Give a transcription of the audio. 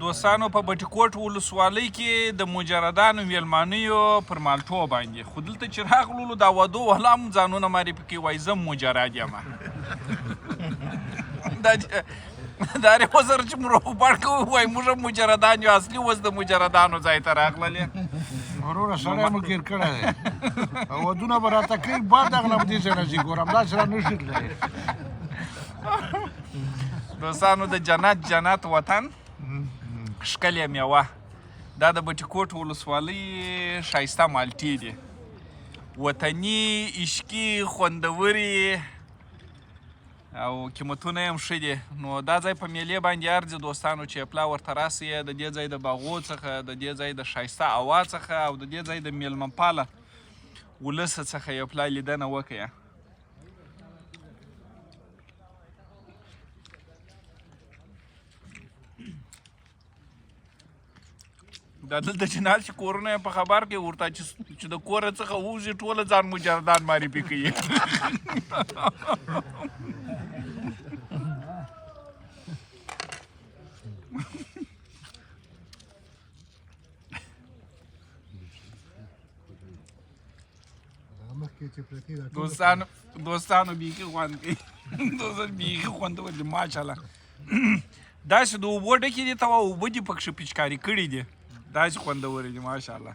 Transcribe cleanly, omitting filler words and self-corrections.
دوستانو په بټي کوټ ولسوالۍ کې د مجردانو میلمانیو پر مالټو باندې خو دلته چې راغلو دا ودو والا هم ځانونه معرفي کوي وایي زه مجرد یم دا رې وسره چې موږ روغبړ کوو وایي موږ هم مجردان یو اصلي اوس د مجردانو ځای ته راغللې وروره سړی مو ګیر کړی دی او ودونه به راته کوي بار دغه نه به دې ځای نه ځي ګورم داسې را نشي تللی دوستانو د جنت وطن ښکلې میوه دا د بټي کوټ ولسوالۍ ښایسته مالټې دي وطني عشقي خوندورې او قیمتونه یې هم ښه دي نو دا ځای په میلې باندې ارځي دوستانو چې پلا ورته راسئ د دې ځای د باغو څخه د دې ځای د ښایسته هوا څخه او د دې ځای د میلمه پاله ولس څخه یو پلا لیدنه وکړئ دا دلته چې نال چې کورونه یې په خبر کې ورته چې د کوره څخه ووځي ټوله ځان مجردان معرفي کوي دوستانو بیخي خوند کوي بیخي خوندور دي ماشاءالله داسې د اوبو ډکې دي ته اوبه دي پکښې پچکاري کړي دي داسې خوندورې دي ماشاءالله